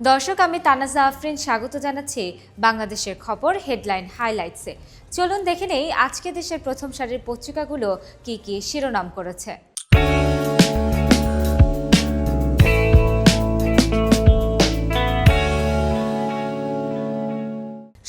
দর্শক, আমি তানাজা আফরিন স্বাগত জানাচ্ছি বাংলাদেশের খবর হেডলাইন হাইলাইটসে। চলুন দেখে নেই আজকে দেশের প্রথম সারির পত্রিকাগুলো কি কি শিরোনাম করেছে।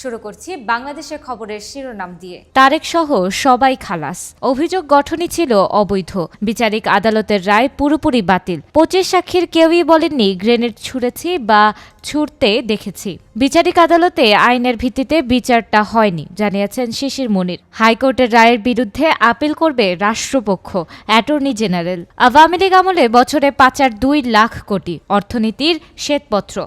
শুরু করছি বাংলাদেশের খবরের শিরোনাম দিয়ে। তারেক সহ সবাই খালাস, অভিযোগ গঠনই ছিল অবৈধ, বিচারিক আদালতের রায় পুরোপুরি বাতিল। 25 সাক্ষীর কেউই বলেননি গ্রেনেড ছুঁড়েছি বা ছুঁড়তে দেখেছি। বিচারিক আদালতে আইনের ভিত্তিতে বিচারটা হয়নি জানিয়েছেন শিশির মুনির। হাইকোর্টের রায়ের বিরুদ্ধে আপিল করবে রাষ্ট্রপক্ষ, অ্যাটর্নি জেনারেল। আওয়ামী লীগ আমলে বছরে পাচার 2 লাখ কোটি, অর্থনীতির শ্বেতপত্র।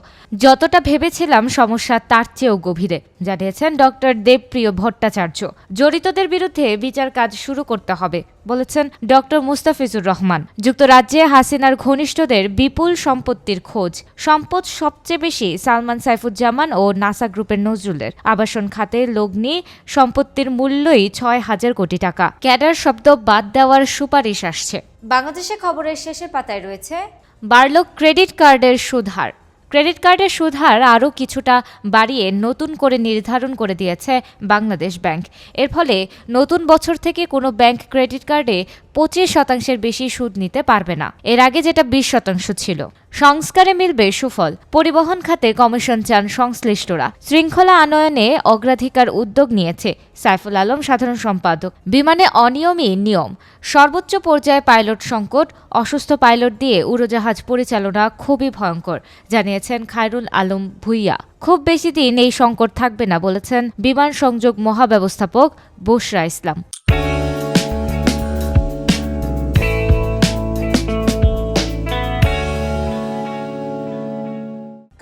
যতটা ভেবেছিলাম সমস্যা তার চেয়েও গভীরে জানিয়েছেন ডক্টর দেবপ্রিয় ভট্টাচার্য। জড়িতদের বিরুদ্ধে বিচার কাজ শুরু করতে হবে বলেছেন ডক্টর মুস্তাফিজুর রহমান। যুক্তরাজ্যে হাসিনার ঘনিষ্ঠদের বিপুল সম্পত্তির খোঁজ। সম্পদ সবচেয়ে বেশি সালমান সাইফুজ্জামান ও নাসা গ্রুপের নজরুলের। আবাসন খাতে লগ্নি সম্পত্তির মূল্যই 6,000 কোটি টাকা। ক্যাডার শব্দ বাদ দেওয়ার সুপারিশ আসছে। বাংলাদেশের খবরের শেষের পাতায় রয়েছে বাড়ল ক্রেডিট কার্ডের সুদহার। ক্রেডিট কার্ডের সুদহার আরও কিছুটা বাড়িয়ে নতুন করে নির্ধারণ করে দিয়েছে বাংলাদেশ ব্যাংক। এর ফলে নতুন বছর থেকে কোনো ব্যাংক ক্রেডিট কার্ডে 25% বেশি সুদ নিতে পারবে না। এর আগে যেটা 20% ছিল। সংস্কারে মিলবে সুফল। পরিবহন খাতে কমিশন চান সংশ্লিষ্টরা। শৃঙ্খলা আনয়নে অগ্রাধিকার উদ্যোগ নিয়েছে সাইফুল আলম, সাধারণ সম্পাদক। বিমানে অনিয়মই নিয়ম। সর্বোচ্চ পর্যায়ে পাইলট সংকট। অসুস্থ পাইলট দিয়ে উড়োজাহাজ পরিচালনা খুবই ভয়ঙ্কর জানিয়েছেন খায়রুল আলম ভুইয়া। খুব বেশি দিন এই সংকট থাকবে না বলেছেন বিমান সংযোগ মহাব্যবস্থাপক বুশরা ইসলাম।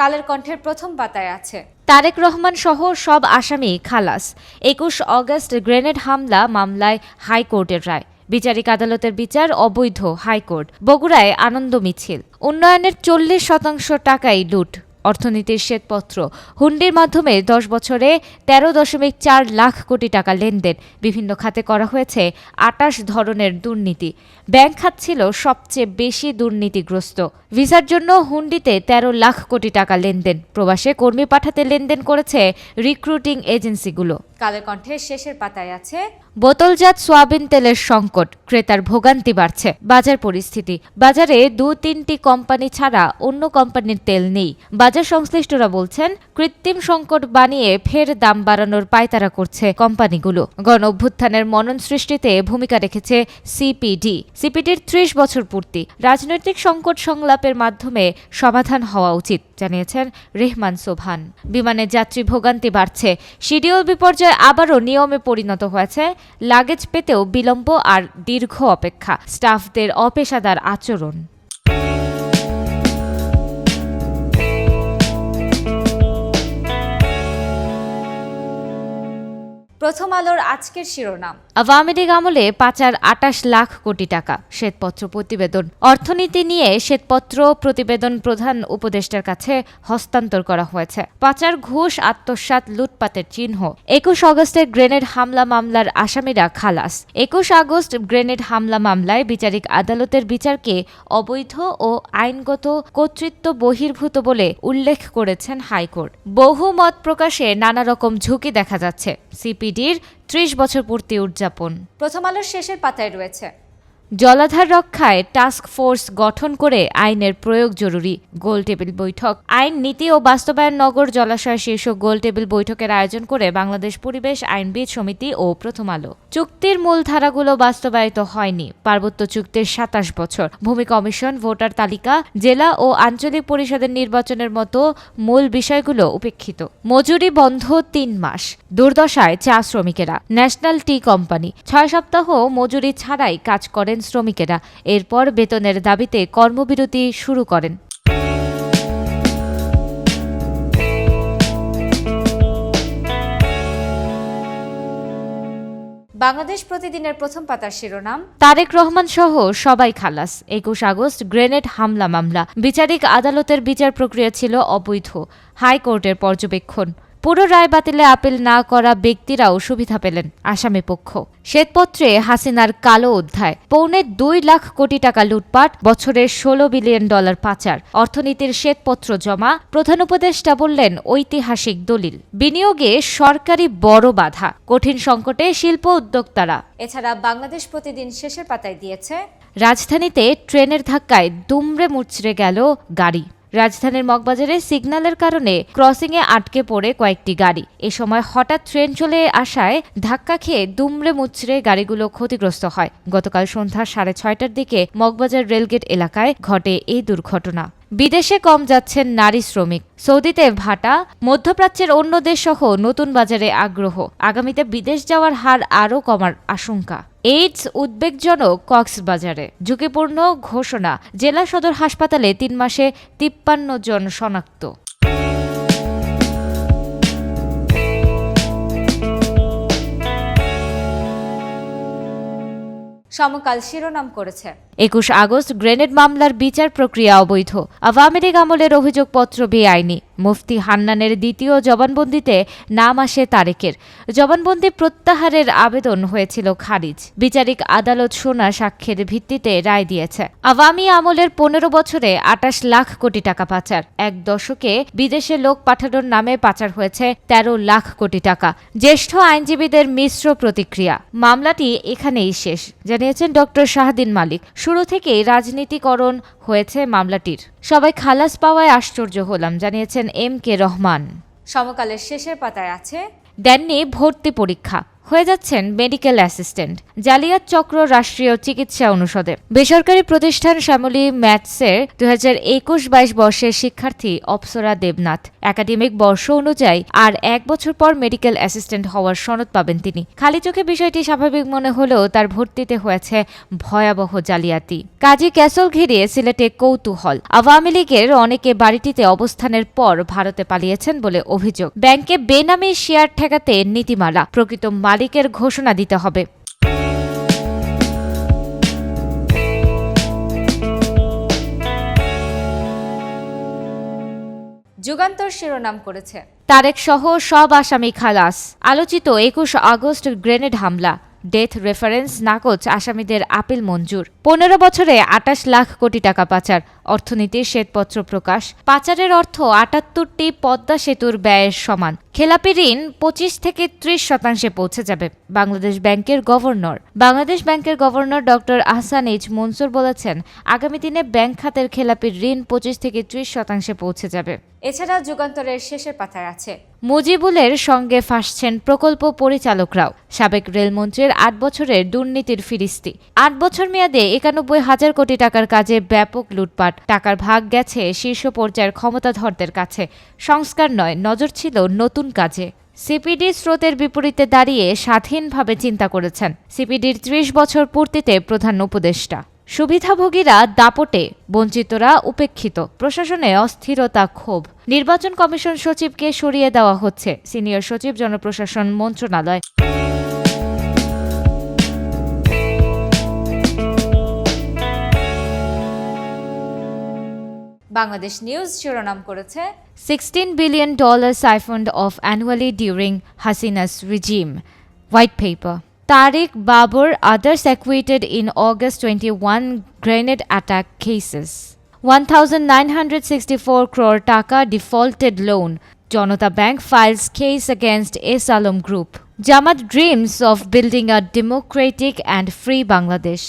কালের কণ্ঠের প্রথম পাতায় আছে তারেক রহমান সহ সব আসামি খালাস। 21 অগস্ট গ্রেনেড হামলা মামলায় হাইকোর্টের রায়। বিচারিক আদালতের বিচার অবৈধ, হাইকোর্ট। বগুড়ায় আনন্দ মিছিল। উন্নয়নের 40% টাকাই লুট, অর্থনীতির শ্বেতপত্র। হুন্ডির মাধ্যমে 10 বছরে 13.4 লাখ কোটি টাকা লেনদেন। বিভিন্ন খাতে করা হয়েছে 28 ধরনের দুর্নীতি। ব্যাংক খাত ছিল সবচেয়ে বেশি দুর্নীতিগ্রস্ত। ভিসার জন্য হুন্ডিতে 13 লাখ কোটি টাকা লেনদেন। প্রবাসে কর্মী পাঠাতে লেনদেন করেছে রিক্রুটিং এজেন্সিগুলো। কালের কণ্ঠের শেষের পাতায় আছে বোতলজাত সোয়াবিন তেলের সংকট, ক্রেতার ভোগান্তি বাড়ছে। বাজার পরিস্থিতি। বাজারে 2-3টি কোম্পানি ছাড়া অন্য কোম্পানির তেল নেই। বাজার সংশ্লিষ্টরা বলছেন কৃত্রিম সংকট বানিয়ে ফের দাম বাড়ানোর পায়তারা করছে কোম্পানিগুলো। গণ অভ্যুত্থানের মনন সৃষ্টিতে ভূমিকা রেখেছে সিপিডির 30 বছর পূর্তি। রাজনৈতিক সংকট সংলাপের মাধ্যমে সমাধান হওয়া উচিত জানিয়েছেন রেহমান সোবহান। বিমানে যাত্রী ভোগান্তি বাড়ছে। শিডিউল বিপর্যয় আবারও নিয়মে পরিণত হয়েছে। লাগেজ পেতেও বিলম্ব আর দীর্ঘ অপেক্ষা। স্টাফদের অপেশাদার আচরণ। প্রথম আলোর আজকের শিরোনাম আওয়ামী লীগ আমলে পাচার 28 লাখ কোটি টাকা, শ্বেতপত্র প্রতিবেদন। অর্থনীতি নিয়ে শ্বেতপত্র প্রতিবেদন প্রধান উপদেষ্টার কাছে হস্তান্তর করা হয়েছে। পাচার, ঘুষ, আত্মসাৎ, লুটপাটের চিহ্ন। 21 আগস্টের গ্রেনেড হামলা মামলার আসামিরা খালাস। 21 আগস্ট গ্রেনেড হামলা মামলায় বিচারিক আদালতের বিচারকে অবৈধ ও আইনগত কর্তৃত্ব বহির্ভূত বলে উল্লেখ করেছেন হাইকোর্ট। বহু মত প্রকাশে নানা রকম ঝুঁকি দেখা যাচ্ছে। সিপিডির 30 বছর পূর্তি উদযাপন। প্রথম আলোর শেষের পাতায় রয়েছে জলাধার রক্ষায় টাস্ক ফোর্স গঠন করে আইনের প্রয়োগ জরুরি, গোলটেবিল বৈঠক। আইন, নীতি ও বাস্তবায়ন নগর জলাশয় শীর্ষক গোলটেবিল বৈঠকের আয়োজন করে বাংলাদেশ পরিবেশ আইনবিদ সমিতি ও প্রথম আলো। চুক্তির মূল ধারাগুলো বাস্তবায়িত হয়নি। পার্বত্য চুক্তির 27 বছর। ভূমি কমিশন, ভোটার তালিকা, জেলা ও আঞ্চলিক পরিষদের নির্বাচনের মতো মূল বিষয়গুলো উপেক্ষিত। মজুরি বন্ধ 3 মাস। দুর্দশায় চা শ্রমিকেরা। ন্যাশনাল টি কোম্পানি 6 সপ্তাহ মজুরি ছাড়াই কাজ করেন শ্রমিকেরা। এরপর বেতনের দাবিতে কর্মবিরতি শুরু করেন। বাংলাদেশ প্রতিদিনের প্রথম পাতার শিরোনাম তারেক রহমান সহ সবাই খালাস। 21 আগস্ট গ্রেনেড হামলা মামলা। বিচারিক আদালতের বিচার প্রক্রিয়া ছিল অবৈধ, হাইকোর্টের পর্যবেক্ষণ। পুরো রায় বাতিলে আপিল না করা ব্যক্তিরাও সুবিধা পেলেন আসামি পক্ষ। শ্বেতপত্রে হাসিনার কালো অধ্যায়, 2.25 লাখ কোটি টাকা লুটপাট, বছরের $16 বিলিয়ন পাচার, অর্থনীতির শ্বেতপত্র জমা। প্রধান উপদেষ্টা বললেন ঐতিহাসিক দলিল, বিনিয়োগে সরকারি বড় বাধা, কঠিন সংকটে শিল্প উদ্যোক্তারা। এছাড়া বাংলাদেশ প্রতিদিন শেষের পাতায় দিয়েছে রাজধানীতে ট্রেনের ধাক্কায় দুমড়ে মুচড়ে গেল গাড়ি। রাজধানীর মগবাজারে সিগন্যালের কারণে ক্রসিংয়ে আটকে পড়ে কয়েকটি গাড়ি। এ সময় হঠাৎ ট্রেন চলে আসায় ধাক্কা খেয়ে দুমড়ে মুচড়ে গাড়িগুলো ক্ষতিগ্রস্ত হয়। গতকাল সন্ধ্যা 6:30টার দিকে মগবাজার রেলগেট এলাকায় ঘটে এই দুর্ঘটনা। বিদেশে কম যাচ্ছেন নারী শ্রমিক, সৌদিতে ভাটা, মধ্যপ্রাচ্যের অন্য দেশ সহ নতুন বাজারে আগ্রহ, আগামীতে বিদেশ যাওয়ার হার আরও কমার আশঙ্কা। এইডস উদ্বেগজনক কক্সবাজারে, ঝুঁকিপূর্ণ ঘোষণা, জেলা সদর হাসপাতালে 3 মাসে 53 জন শনাক্ত। সমকাল শিরোনাম করেছে 21 আগস্ট গ্রেনেড মামলার বিচার প্রক্রিয়া অবৈধ, আওয়ামী লীগ আমলের অভিযোগপত্র বেআইনি। মুফতি হান্নানের দ্বিতীয় জবানবন্দিতে নাম আসে তারেকের। জবানবন্দি প্রত্যাহারের আবেদন হয়েছিল খারিজ। বিচারিক আদালত শোনা সাক্ষ্যের ভিত্তিতে রায় দিয়েছে। আওয়ামী আমলের 15 বছরে 28 লাখ কোটি টাকা পাচার, 1 দশকে বিদেশে লোক পাঠানোর নামে পাচার হয়েছে 13 লাখ কোটি টাকা। জ্যেষ্ঠ আইনজীবীদের মিশ্র প্রতিক্রিয়া। মামলাটি এখানেই শেষ জানিয়েছেন ডক্টর শাহদিন মালিক। শুরু থেকেই রাজনীতিকরণ হয়েছে মামলাটির। সবাই খালাস পাওয়ায় আশ্চর্য হলাম জানিয়েছেন MK রহমান। সমকালের শেষের পাতায় আছে দেননি ভর্তি পরীক্ষা, হয়ে যাচ্ছেন মেডিকেল অ্যাসিস্ট্যান্ট। জালিয়াত চক্র রাষ্ট্রীয় চিকিৎসা অনুষদে। বেসরকারি প্রতিষ্ঠান শ্যামলী ম্যাথসের 2021-22 বর্ষের শিক্ষার্থী অপ্সরা দেবনাথ। একাডেমিক বর্ষ অনুযায়ী আর 1 বছর পর মেডিকেল অ্যাসিস্ট্যান্ট হওয়ার সনদ পাবেন তিনি। খালি চোখে বিষয়টি স্বাভাবিক মনে হলেও তার ভর্তিতে হয়েছে ভয়াবহ জালিয়াতি। কাজী ক্যাসল ঘিরে সিলেটে কৌতূহল। আওয়ামী লীগের অনেকে বাড়িটিতে অবস্থানের পর ভারতে পালিয়েছেন বলে অভিযোগ। ব্যাংকে বেনামী শেয়ার ঠেকাতে নীতিমালা, প্রকৃত মালিকের ঘোষণা দিতে হবে। যুগান্তর শিরোনাম করেছে তারেক সহ সব আসামি খালাস, আলোচিত 21 আগস্ট গ্রেনেড হামলা, ডেথ রেফারেন্স নাকচ, আসামিদের আপিল মঞ্জুর। 15 বছরে 28 লাখ কোটি টাকা পাচার, অর্থনীতির শ্বেতপত্র প্রকাশ। পাচারের অর্থ 78টি পদ্মা সেতুর ব্যয়ের সমান। খেলাপি ঋণ 25 থেকে 30% পৌঁছে যাবে। বাংলাদেশ ব্যাংকের governor doctor Ahsan H Mansur বলেছেন, আগামী দিনে ব্যাংক খাতের খেলাপি ঋণ 25 থেকে 30% পৌঁছে যাবে। এছাড়া যুগান্তরের শেষের পাতায় আছে মুজিবুলের সঙ্গে ফাঁসছেন প্রকল্প পরিচালকরাও। সাবেক রেলমন্ত্রীর 8 বছরের দুর্নীতির ফিরিস্তি। 8 বছর মেয়াদে 91,000 কোটি টাকার কাজে ব্যাপক লুটপাট। টাকার ভাগ গেছে শীর্ষ পর্যায়ের ক্ষমতাধরদের কাছে। সংস্কার নয়, নজর ছিল নতুন কাজে। সিপিডি স্রোতের বিপরীতে দাঁড়িয়ে স্বাধীনভাবে চিন্তা করেছেন। সিপিডির 30 বছর পূর্তিতে প্রধান উপদেষ্টা। সুবিধাভোগীরা দাপটে, বঞ্চিতরা উপেক্ষিত। প্রশাসনে অস্থিরতা, ক্ষোভ। নির্বাচন কমিশন সচিবকে সরিয়ে দেওয়া হচ্ছে। সিনিয়র সচিব, জনপ্রশাসন মন্ত্রণালয়। বাংলাদেশ নিউজ শিরোনাম করেছে $16 billion siphoned off annually during Hasina's regime. White paper. Tariq Babur, others acquitted in August 21 grenade attack cases. 1,964 crore taka defaulted loan. Janata Bank files case against S. Alam Group. Jamaat dreams of building a democratic and free Bangladesh.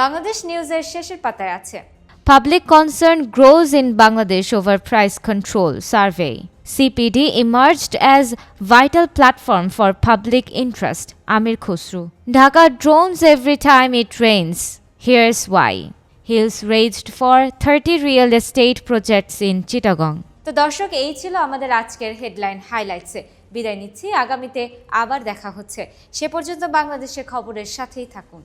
Bangladesh News এর শেষের পাতায় আছে Public concern grows in Bangladesh over price control survey. CPD emerged as vital platform for public interest. Amir Khusru. Dhaka drones every time it rains. Here's why. Hills raised for 30 real estate projects in Chittagong. তো দর্শক, এই ছিল আমাদের আজকের headline হাইলাইটসে। বিদায় নিচ্ছি, আগামীতে আবার দেখা হচ্ছে। সে পর্যন্ত বাংলাদেশের খবরের সাথেই থাকুন।